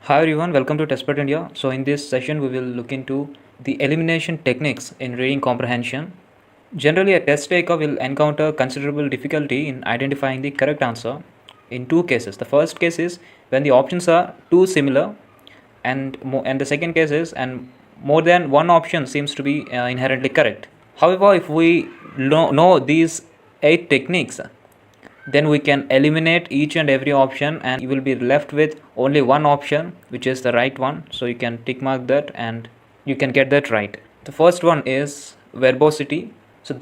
Hi everyone, welcome to Testped India. So in this session we will look into the elimination techniques in reading comprehension. Generally a test taker will encounter considerable difficulty in identifying the correct answer in two cases. The first case is when the options are too similar, and the second case is and more than one option seems to be inherently correct. However, if we know these 8 techniques, then we can eliminate each and every option and you will be left with only one option which is the right one. So you can tick mark that and you can get that right. The first one is verbosity. So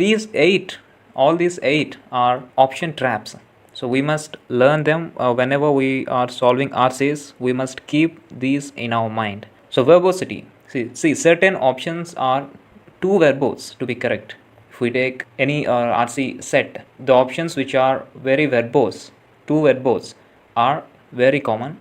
all these 8 are option traps. So we must learn them whenever we are solving RCs. We must keep these in our mind. So verbosity. See, certain options are too verbose to be correct. If we take any RC set, the options which are very verbose, too verbose, are very common.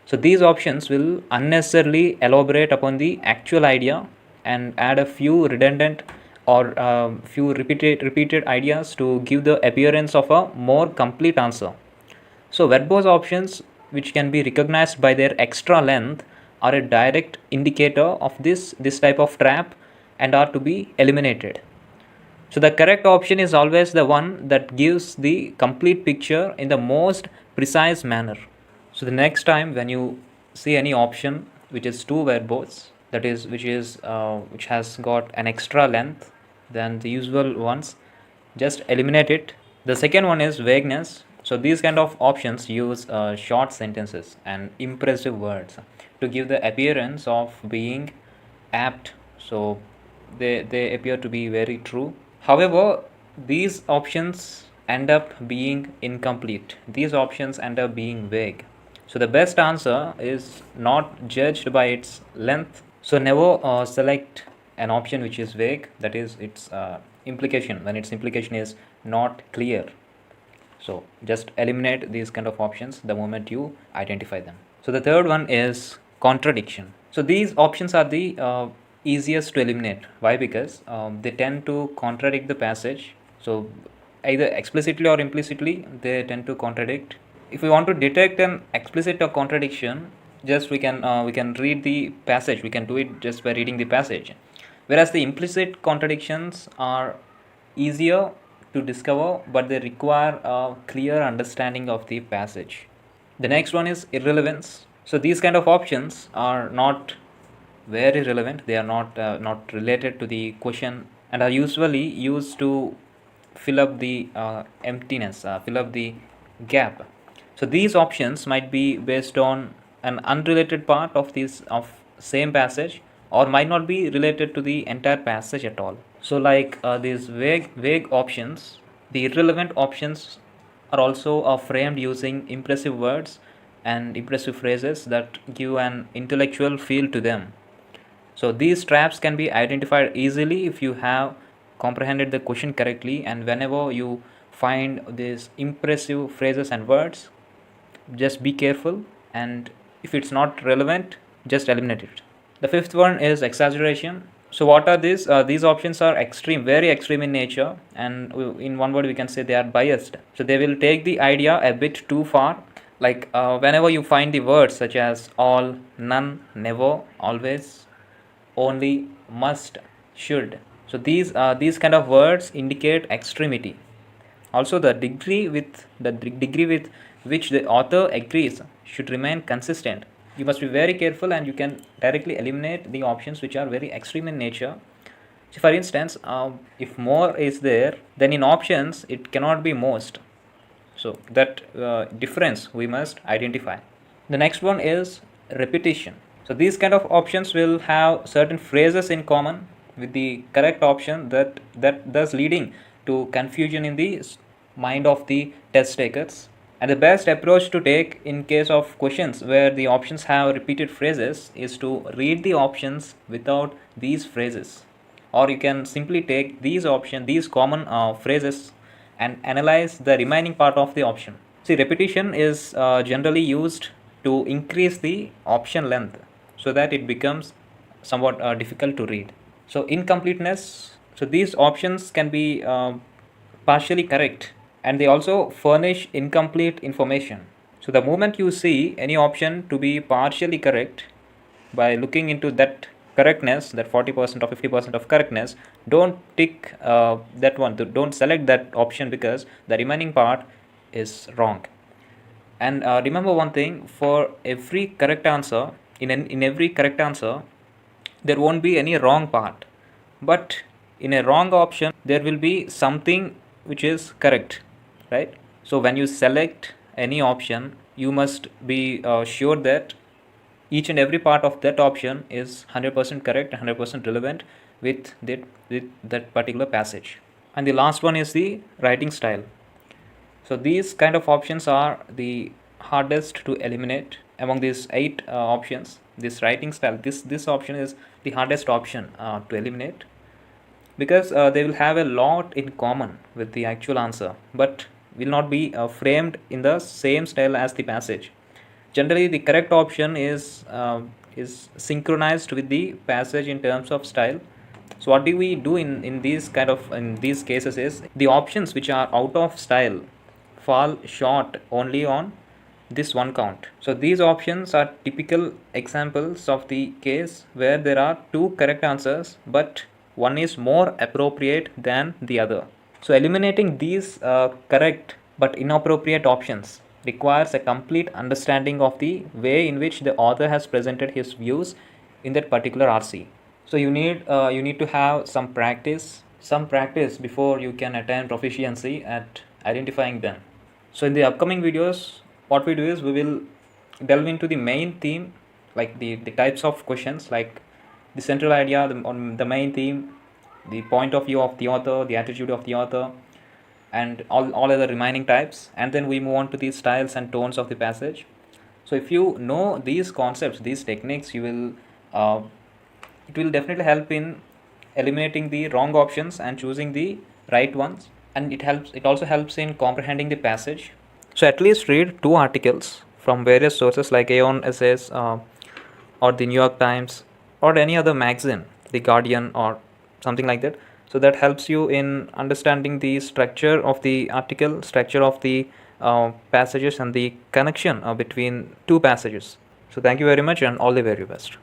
So these options will unnecessarily elaborate upon the actual idea and add a few redundant or few repeated ideas to give the appearance of a more complete answer. So verbose options which can be recognized by their extra length are a direct indicator of this type of trap and are to be eliminated. So the correct option is always the one that gives the complete picture in the most precise manner. So the next time when you see any option which is too verbose, that is which has got an extra length than the usual ones, just eliminate it. The second one is vagueness. So these kind of options use short sentences and impressive words to give the appearance of being apt. So they appear to be very true. However, these options end up being incomplete. These options end up being vague. So the best answer is not judged by its length. So never select an option which is vague, that is its implication, when its implication is not clear. So just eliminate these kind of options the moment you identify them. So the third one is contradiction. So these options are the easiest to eliminate. Why? Because they tend to contradict the passage. So either explicitly or implicitly they tend to contradict. If we want to detect an explicit or contradiction, just we can read the passage. We can do it just by reading the passage. Whereas the implicit contradictions are easier to discover, but they require a clear understanding of the passage. The next one is irrelevance. So these kind of options are not very relevant. They are not related to the question and are usually used to fill up the emptiness, fill up the gap. So these options might be based on an unrelated part of same passage or might not be related to the entire passage at all. So like these vague options, the irrelevant options are also framed using impressive words and impressive phrases that give an intellectual feel to them. So these traps can be identified easily if you have comprehended the question correctly, and whenever you find these impressive phrases and words, just be careful, and if it's not relevant, just eliminate it. The fifth one is exaggeration. So what are these? These options are extreme, very extreme in nature, and in one word we can say they are biased. So they will take the idea a bit too far. Like whenever you find the words such as all, none, never, always, only, must, should. So these kind of words indicate extremity. Also, the degree with which the author agrees should remain consistent. You must be very careful, and you can directly eliminate the options which are very extreme in nature. So for instance, if more is there, then in options it cannot be most. So that difference we must identify. The next one is repetition. So these kind of options will have certain phrases in common with the correct option, that thus leading to confusion in the mind of the test takers. And the best approach to take in case of questions where the options have repeated phrases is to read the options without these phrases, or you can simply take these common phrases and analyze the remaining part of the option. See, repetition is generally used to increase the option length so that it becomes somewhat difficult to read. So incompleteness. So these options can be partially correct, and they also furnish incomplete information. So the moment you see any option to be partially correct, by looking into that correctness, that 40% or 50% of correctness, don't tick that one, don't select that option, because the remaining part is wrong. And remember one thing, for every correct answer, in every correct answer, there won't be any wrong part, but in a wrong option there will be something which is correct, right? So when you select any option, you must be sure that each and every part of that option is 100% correct, 100% relevant with that particular passage. And the last one is the writing style. So these kind of options are the hardest to eliminate among these 8 options. This writing style, this option is the hardest option to eliminate, because they will have a lot in common with the actual answer, but will not be framed in the same style as the passage. Generally, the correct option is synchronized with the passage in terms of style. So what do we do in these cases is, the options which are out of style fall short only on this one count. So these options are typical examples of the case where there are two correct answers, but one is more appropriate than the other. So eliminating these correct but inappropriate options requires a complete understanding of the way in which the author has presented his views in that particular RC. So you need to have some practice before you can attain proficiency at identifying them. So in the upcoming videos, what we do is we will delve into the main theme, like the types of questions, like the central idea, on the main theme, the point of view of the author, the attitude of the author, and all other remaining types, and then we move on to the styles and tones of the passage. So if you know these concepts, these techniques, you will it will definitely help in eliminating the wrong options and choosing the right ones, and it also helps in comprehending the passage. So at least read 2 articles from various sources like Aeon Essays, or the New York Times, or any other magazine, the Guardian or something like that. So that helps you in understanding the structure of the article, structure of the passages, and the connection between two passages. So thank you very much, and all the very best.